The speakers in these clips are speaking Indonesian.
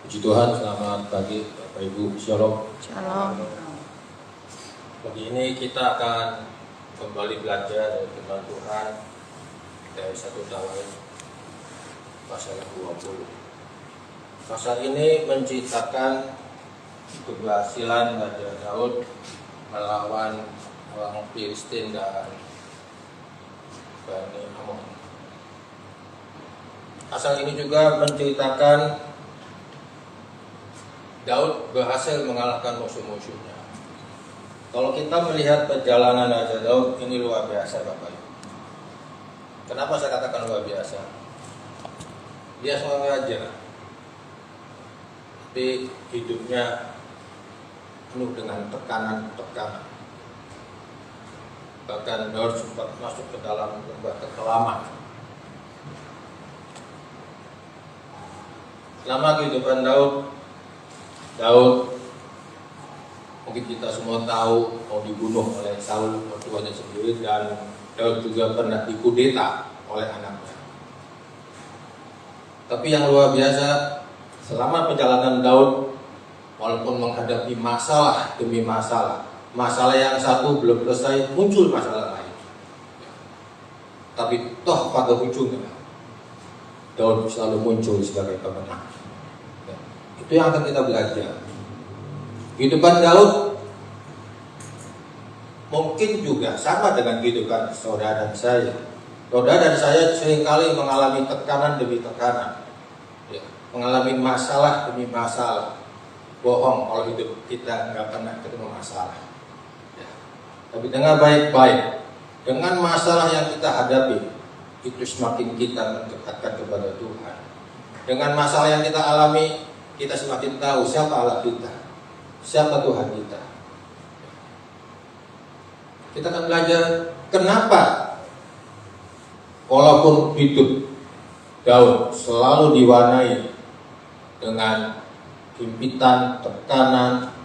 Puji Tuhan, selamat pagi Bapak Ibu, Shalom. Shalom. Pagi ini kita akan kembali belajar dari firman Tuhan dari 1 Tawarikh pasal 20. Pasal ini menceritakan keberhasilan Raja Daud melawan orang Filistin dan Bani Amon. Pasal ini juga menceritakan Daud berhasil mengalahkan musuh-musuhnya. Kalau kita melihat perjalanan Raja Daud, ini luar biasa Bapak Ibu. Kenapa saya katakan luar biasa? Dia seorang raja, tapi hidupnya penuh dengan tekanan-tekanan. Bahkan Daud sempat masuk ke dalam lembah kekelaman. Selama kehidupan Daud mungkin kita semua tahu mau dibunuh oleh Saul mertuanya sendiri, dan Daud juga pernah dikudeta oleh anaknya. Tapi yang luar biasa, selama perjalanan Daud, walaupun menghadapi masalah demi masalah, masalah yang satu belum selesai, muncul masalah lain. Tapi toh pada ujungnya Daud selalu muncul sebagai pemenang. Itu yang akan kita belajar. Kehidupan Daud mungkin juga sama dengan kehidupan saudara dan saya. Saudara dan saya seringkali mengalami tekanan demi tekanan, ya, mengalami masalah demi masalah. Bohong kalau hidup kita nggak pernah ketemu masalah. Ya. Tapi dengar baik-baik, dengan masalah yang kita hadapi, itu semakin kita mendekatkan kepada Tuhan. Dengan masalah yang kita alami, kita semakin tahu siapa Allah kita, siapa Tuhan kita. Kita akan belajar kenapa walaupun hidup Daud selalu diwarnai dengan himpitan, tekanan,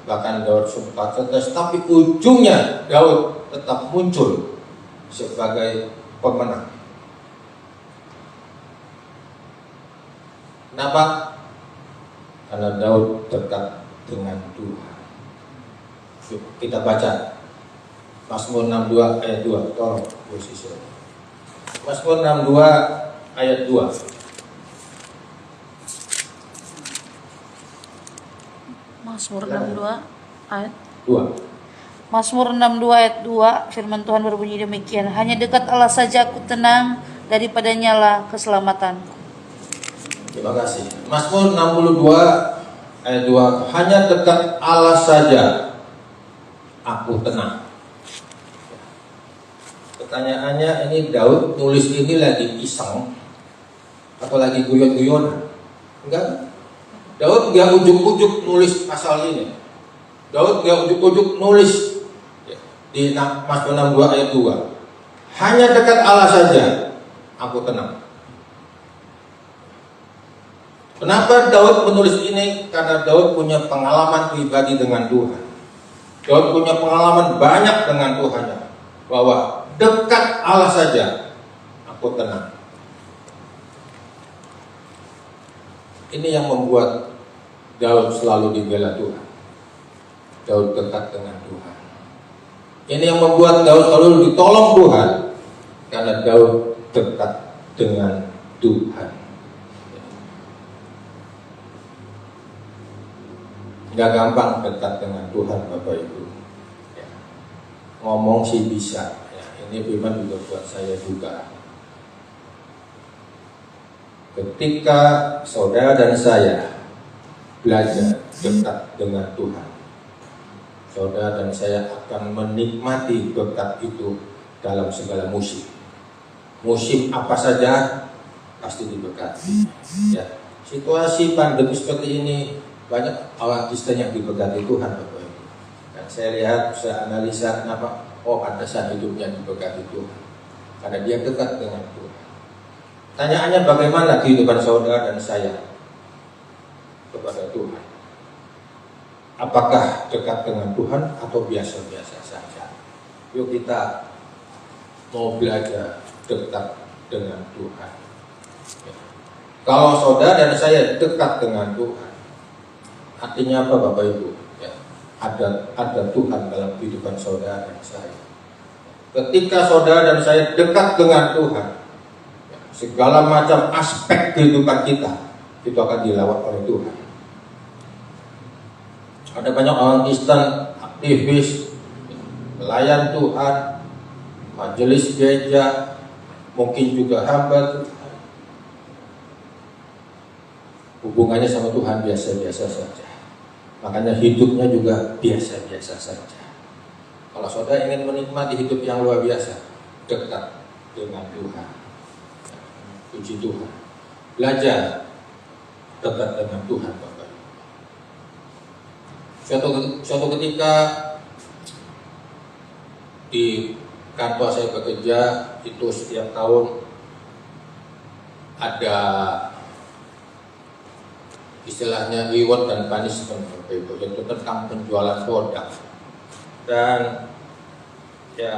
bahkan Daud sempat stres, tapi ujungnya Daud tetap muncul sebagai pemenang. Kenapa? Karena Daud dekat dengan Tuhan. Yuk, kita baca Mazmur 62 ayat 2. Tolong posisi. Mazmur 62 ayat 2. Mazmur 62 ayat 2. Mazmur 62 ayat 2, firman Tuhan berbunyi demikian: hanya dekat Allah saja aku tenang, daripadanya lah keselamatanku. Terima kasih. Mazmur 62 ayat 2. Hanya dekat Allah saja aku tenang. Pertanyaannya, ini Daud nulis ini lagi iseng atau lagi guyon-guyonan? Enggak. Daud enggak ujuk-ujuk nulis pasal ini. Daud enggak ujuk-ujuk nulis di Mazmur 62 ayat 2. Hanya dekat Allah saja aku tenang. Kenapa Daud menulis ini? Karena Daud punya pengalaman pribadi dengan Tuhan. Daud punya pengalaman banyak dengan Tuhan, bahwa dekat Allah saja aku tenang. Ini yang membuat Daud selalu dibela Tuhan. Daud dekat dengan Tuhan. Ini yang membuat Daud selalu ditolong Tuhan, karena Daud dekat dengan Tuhan. Gak gampang dekat dengan Tuhan Bapak Ibu. Ya. Ngomong sih bisa. Ya. Ini firman juga buat saya juga. Ketika saudara dan saya belajar dekat dengan Tuhan, saudara dan saya akan menikmati berkat itu dalam segala musim. Musim apa saja pasti diberkati. Ya. Situasi pandemi seperti ini, banyak orang Kristen yang diberkati Tuhan Bapak Ibu. Dan saya lihat, saya analisa kenapa, pantasan hidupnya diberkati Tuhan, karena dia dekat dengan Tuhan. Tanyaannya, bagaimana kehidupan saudara dan saya kepada Tuhan? Apakah dekat dengan Tuhan atau biasa-biasa saja? Yuk kita mau belajar dekat dengan Tuhan. Kalau saudara dan saya dekat dengan Tuhan, artinya apa Bapak Ibu? Ya, ada Tuhan dalam kehidupan saudara dan saya. Ketika saudara dan saya dekat dengan Tuhan, ya, segala macam aspek kehidupan kita itu akan dilawat oleh Tuhan. Ada banyak orang Kristen, aktivis, pelayan Tuhan, majelis gereja, mungkin juga hamba Tuhan. Hubungannya sama Tuhan biasa-biasa saja. Makanya hidupnya juga biasa-biasa saja. Kalau saudara ingin menikmati hidup yang luar biasa, dekat dengan Tuhan. Puji Tuhan. Belajar dekat dengan Tuhan, Bapak. Suatu ketika di kantor saya bekerja, itu setiap tahun ada istilahnya reward dan punishment, itu tentang penjualan produk. Dan ya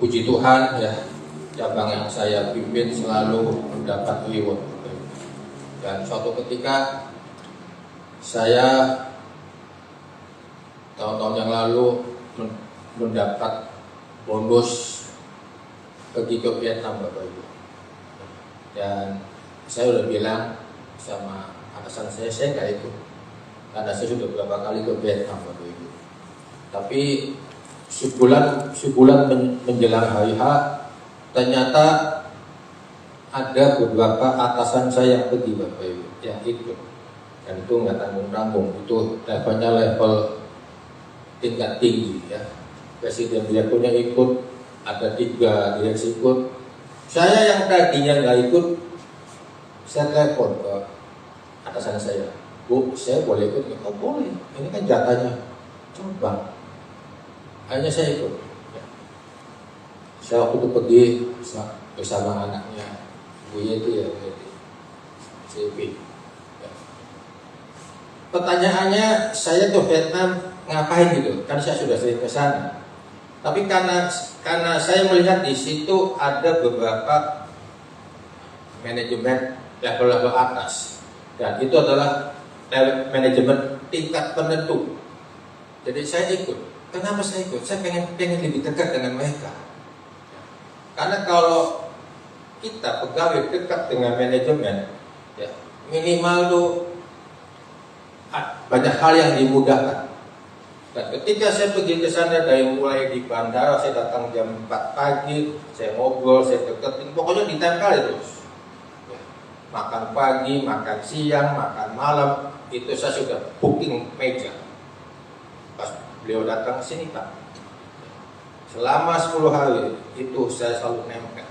puji Tuhan ya, cabang yang saya pimpin selalu mendapat reward. Dan suatu ketika saya tahun-tahun yang lalu mendapat bonus pergi ke Vietnam, Bapak Ibu. Dan saya udah bilang sama atasan saya nggak ikut, karena saya sudah beberapa kali ke Vietnam, Bapak Ibu. Tapi sebulan menjelang hari H, ternyata ada beberapa atasan saya yang pergi, Bapak Ibu, yang ikut. Dan itu nggak tanggung-tanggung, itu levelnya level tingkat tinggi ya. Presiden direkturnya ikut, ada 3 direksi ikut. Saya yang tadinya nggak ikut, saya telepon ke atasan saya, Bu, saya boleh ikut? Oh boleh, ini kan jatahnya, coba. Akhirnya saya ikut. Saya waktu itu pergi bersama anaknya, Bu Yeti ya, CP. Ya. Pertanyaannya, saya ke Vietnam ngapain gitu? Kan saya sudah sering ke sana. Tapi karena saya melihat di situ ada beberapa manajemen level-level atas, dan itu adalah manajemen tingkat penentu. Jadi saya ikut. Kenapa saya ikut? Saya pengen lebih dekat dengan mereka. Karena kalau kita pegawai dekat dengan manajemen, ya, minimal tuh banyak hal yang dimudahkan. Dan ketika saya pergi ke sana, dari mulai di bandara, saya datang jam 4 pagi, saya ngobrol, saya deketin, pokoknya ditempel terus. Ya, makan pagi, makan siang, makan malam, itu saya sudah booking meja. Pas beliau datang ke sini, Pak, selama 10 hari itu saya selalu nempel.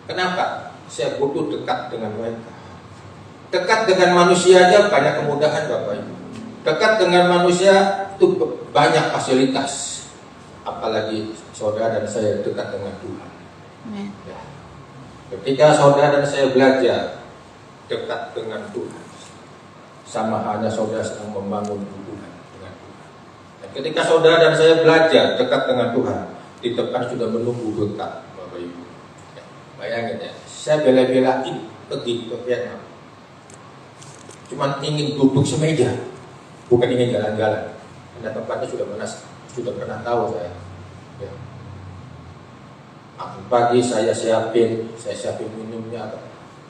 Kenapa? Saya butuh dekat dengan mereka. Dekat dengan manusia aja banyak kemudahan, Bapak Ibu. Dekat dengan manusia itu banyak fasilitas, apalagi saudara dan saya dekat dengan Tuhan. Ya. Ketika saudara dan saya belajar dekat dengan Tuhan, sama halnya saudara sedang membangun hubungan dengan Tuhan. Dan ketika saudara dan saya belajar dekat dengan Tuhan, di depan sudah menunggu berkat, Bapak Ibu. Ya. Bayangin ya, saya bela-belain pergi ke Vietnam, cuman ingin duduk semeja, bukan ingin jalan-jalan. Karena tempatnya sudah pernah tahu saya. Ya. Makan pagi saya siapin minumnya.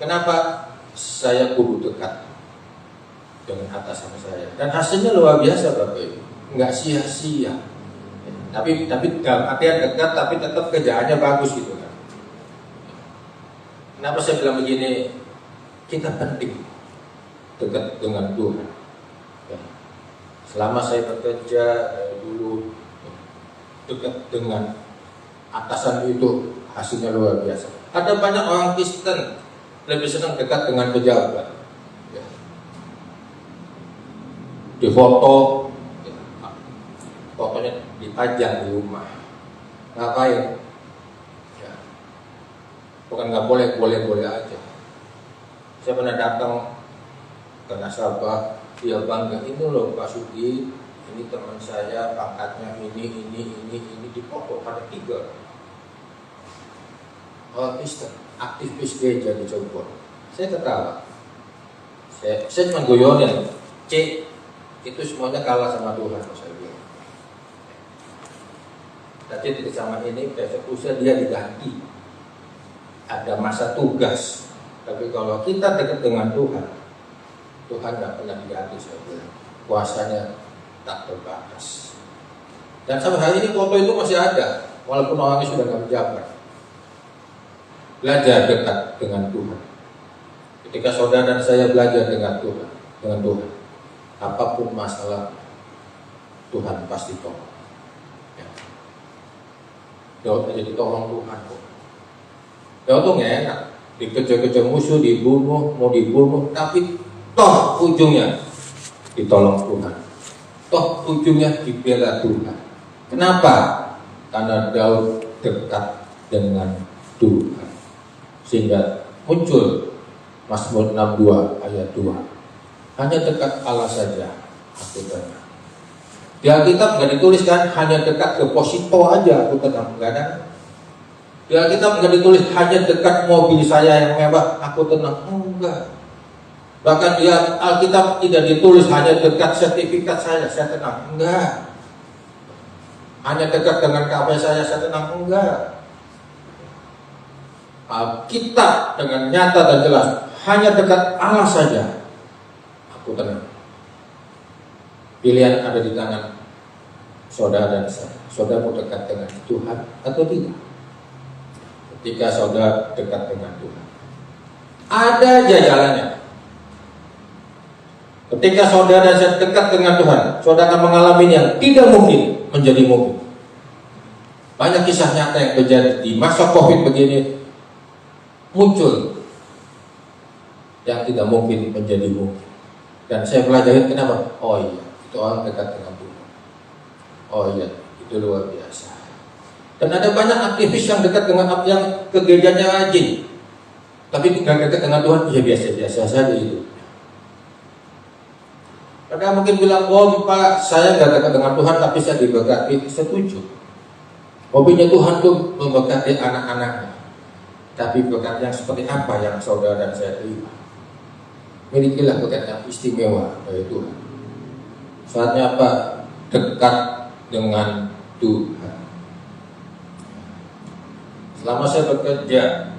Kenapa? Saya kudu dekat dengan atasan saya. Dan hasilnya luar biasa, Bapak Ibu. Nggak sia-sia. Ya. Tapi dalam artian dekat, tapi tetap kerjaannya bagus gitu kan. Kenapa saya bilang begini? Kita penting dekat dengan Tuhan. Ya. Selama saya bekerja dulu dekat dengan atasan itu, hasilnya luar biasa. Ada banyak orang Kristen lebih senang dekat dengan pejabat. Ya. Di foto, ya. Fotonya dipajang di rumah. Ngapain? Ya. Bukan nggak boleh, boleh aja. Saya pernah datang ke nasabah, dia bangga, ini loh Pak Sugi, ini teman saya, pangkatnya ini dipoto pada 3 orang Kristen, aktivis gereja di Cirebon. Saya ketawa, Saya cuma goyonin. C itu semuanya kalah sama Tuhan, saya bilang. Nanti di zaman ini besok usia dia diganti. Ada masa tugas. Tapi kalau kita dekat dengan Tuhan, Tuhan nggak pernah diganti, saya bilang. Kuasanya tak terbatas. Dan sampai hari ini foto itu masih ada, walaupun orangnya sudah nggak menjabat. Belajar dekat dengan Tuhan. Ketika saudara dan saya belajar dengan Tuhan, apapun masalah, Tuhan pasti tolong. Ya. Daud aja ditolong Tuhan kok. Daud tuh nggak enak, dikejar-kejar musuh, dibunuh, mau dibunuh, tapi toh ujungnya ditolong Tuhan. Toh ujungnya dibela Tuhan. Kenapa? Karena Daud dekat dengan Tuhan. Sehingga muncul Mazmur 62 ayat 2. Hanya dekat Allah saja aku tenang. Di Alkitab nggak dituliskan hanya dekat deposito aja aku tenang, enggak ada. Di Alkitab nggak ditulis hanya dekat mobil saya yang mewah aku tenang, enggak. Bahkan di Alkitab tidak ditulis hanya dekat sertifikat saya tenang, enggak. Hanya dekat dengan KW saya tenang, enggak. Alkitab dengan nyata dan jelas hanya dekat Allah saja aku tenang. Pilihan ada di tangan saudara dan saya. Saudara mau dekat dengan Tuhan atau tidak? Ketika saudara dekat dengan Tuhan, ada aja jalannya. Ketika saudara dan saya dekat dengan Tuhan, saudara akan mengalami yang tidak mungkin menjadi mungkin. Banyak kisah nyata yang terjadi di masa COVID begini, muncul yang tidak mungkin menjadi mungkin. Dan saya pelajari kenapa? Oh iya, itu orang dekat dengan Tuhan. Oh iya, itu luar biasa. Dan ada banyak aktivis yang dekat dengan yang ke gerejanya rajin, tapi tidak dekat dengan Tuhan, ya biasa-biasa saja itu. Mereka mungkin bilang, oh Pak, saya nggak dekat dengan Tuhan, tapi saya diberkati. Setuju. Hobinya Tuhan tuh memberkati anak-anaknya. Tapi berkat yang seperti apa yang saudara dan saya terima? Milikilah berkat yang istimewa dari Tuhan. Saatnya apa? Dekat dengan Tuhan. Selama saya bekerja,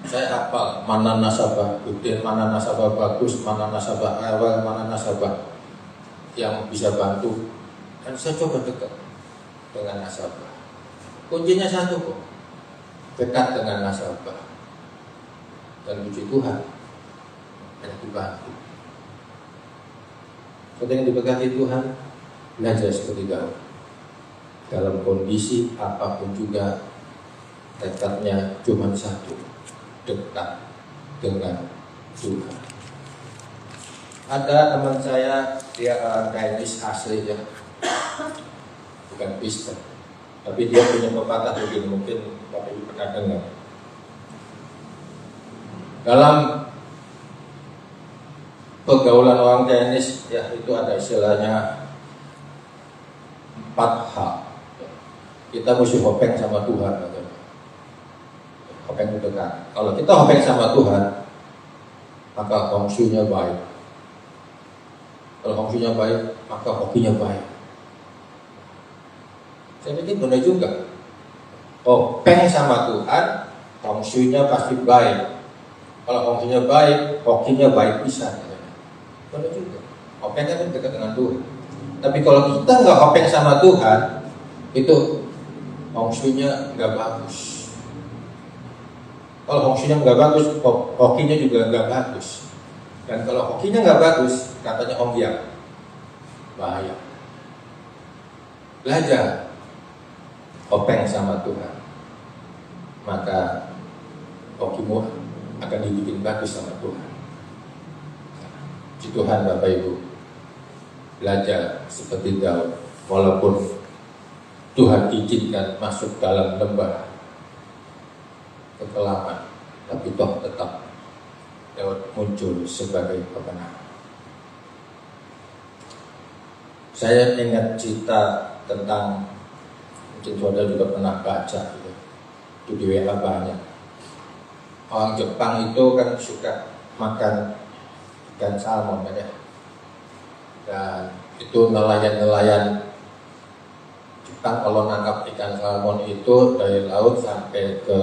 saya hafal mana nasabah gede, mana nasabah bagus, mana nasabah awal, mana nasabah yang bisa bantu. Dan saya coba dekat dengan nasabah. Kuncinya satu kok, dekat dengan nasabah. Dan puji Tuhan, banyak dibantu. Ketika diberkati Tuhan, belajar seperti Daud. Dalam kondisi apapun juga, tekadnya cuma satu, dekat dengan Tuhan. Ada teman saya, dia Dainis asli ya, bukan Kristen, tapi dia punya pepatah begini, mungkin Bapak Ibu pernah dengar. Dalam pergaulan orang Chinese ya, itu ada istilahnya 4H. Kita mesti hopeng sama Tuhan. Hopeng itu dekat. Kalau kita hopeng sama Tuhan, maka fungsinya baik. Kalau fungsinya baik, maka hokinya baik. Saya pikir benar juga. Hopeng sama Tuhan, fungsinya pasti baik. Kalau fungsinya baik, hokinya baik bisa. Benar juga. Hopeng kan dekat dengan Tuhan. Tapi kalau kita nggak hopeng sama Tuhan, itu fungsinya nggak bagus. Kalau fungsinya nggak bagus, hokinya juga nggak bagus. Dan kalau hokinya nggak bagus, katanya onggiang, bahaya. Belajar hopeng sama Tuhan, maka hokimu akan dibikin bagus sama Tuhan. Puji Tuhan Bapak Ibu, belajar seperti Daud, walaupun Tuhan izinkan masuk dalam lembah kekelaman, tapi toh tetap Daud muncul sebagai pemenang. Saya ingat cerita tentang, mungkin saudara juga pernah baca itu di WA banyak. Orang Jepang itu kan suka makan ikan salmon ya. Dan itu nelayan-nelayan Jepang kalau nangkap ikan salmon itu dari laut sampai ke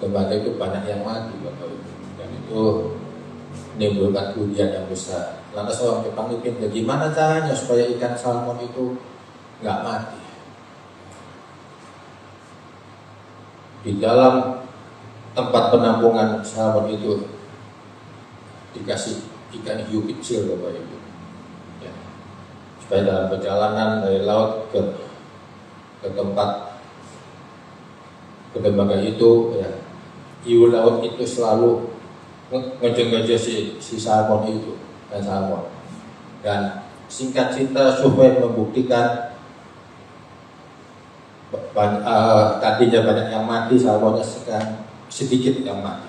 tempat itu banyak yang mati Bapak Ibu. Dan itu menimbulkan kerugian yang besar. Lantas orang Jepang itu pintar, gimana caranya supaya ikan salmon itu nggak mati? Di dalam tempat penampungan salmon itu dikasih ikan hiu kecil Bapak Ibu. Ya. Supaya dalam perjalanan dari laut ke tempat penerbangan itu, ya, hiu laut itu selalu ngejar-ngejar si salmon itu dan salmon. Dan singkat cerita survei membuktikan tadinya banyak yang mati, salmonnya sekarang sedikit yang mati.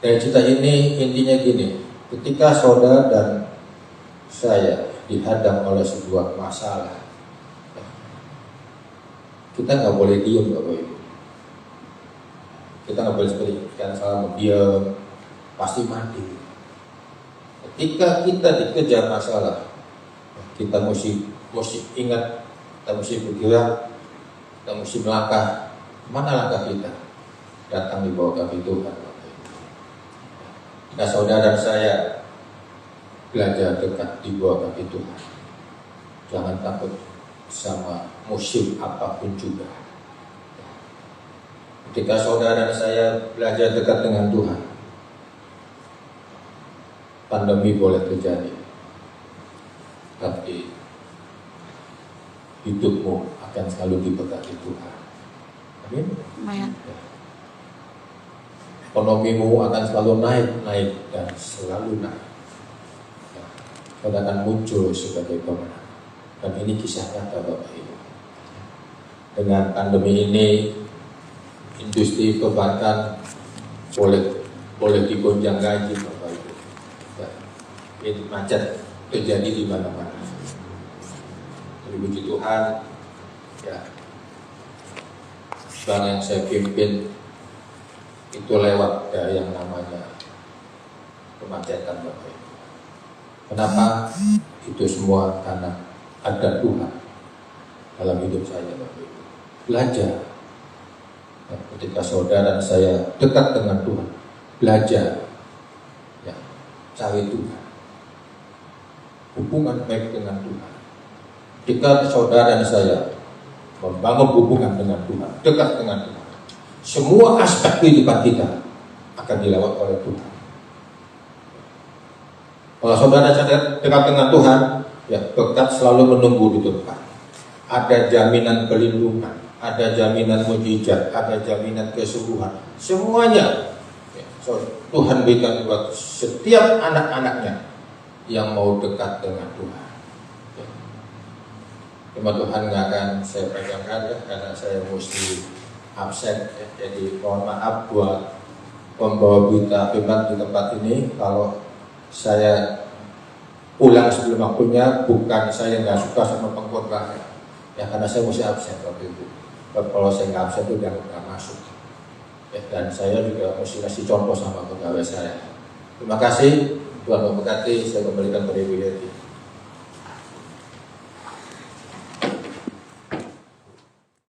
Dari cerita ini intinya gini, ketika saudara dan saya dihadang oleh sebuah masalah, kita nggak boleh diem Bapak Ibu. Kita nggak boleh seperti ikan salmon diam, pasti mati. Ketika kita dikejar masalah, kita mesti ingat, kita mesti bergerak, kita mesti melangkah. Mana langkah kita? Datang di bawah kaki Tuhan. Nah, saudara dan saya belajar dekat di bawah kaki Tuhan. Jangan takut sama musim apapun juga. Ketika saudara dan saya belajar dekat dengan Tuhan, pandemi boleh terjadi, tapi hidupmu akan selalu diberkati Tuhan. Amin. Amin. Ekonomimu akan selalu naik dan selalu naik. Saudara akan muncul sebagai pemenang. Dan ini kisah nyata Bapak Ibu. Dengan pandemi ini, industri perbankan boleh digonjang gaji Bapak Ibu. Ya, ini macet terjadi di mana-mana. Jadi puji Tuhan, ya, bank yang saya pimpin itu lewat dari yang namanya kemacetan Bapak Ibu. Kenapa? Itu semua karena ada Tuhan dalam hidup saya Bapak Ibu. Belajar. Ya, ketika saudara dan saya dekat dengan Tuhan, belajar, ya, cari Tuhan, hubungan baik dengan Tuhan. Ketika saudara dan saya membangun hubungan dengan Tuhan, dekat dengan Tuhan, semua aspek kehidupan kita akan dilewat oleh Tuhan. Kalau saudara sadar dekat dengan Tuhan, ya, berkat selalu menunggu di depan. Ada jaminan perlindungan, ada jaminan mujizat, ada jaminan kesembuhan. Semuanya, ya, Tuhan berikan buat setiap anak-anaknya yang mau dekat dengan Tuhan. Ya. Cuma Tuhan nggak akan saya pegangkan ya, karena saya mesti absen. Ya. Jadi mohon maaf buat pembawa berita firman di tempat ini kalau saya pulang sebelum waktunya, bukan saya nggak suka sama pengkhotbah ya, karena saya mesti absen waktu itu. Kalau saya nggak absen itu nggak masuk ya, dan saya juga mesti kasih contoh sama pegawai saya. Terima kasih, Tuhan memberkati. Saya kembalikan kepada Ibu Yeti.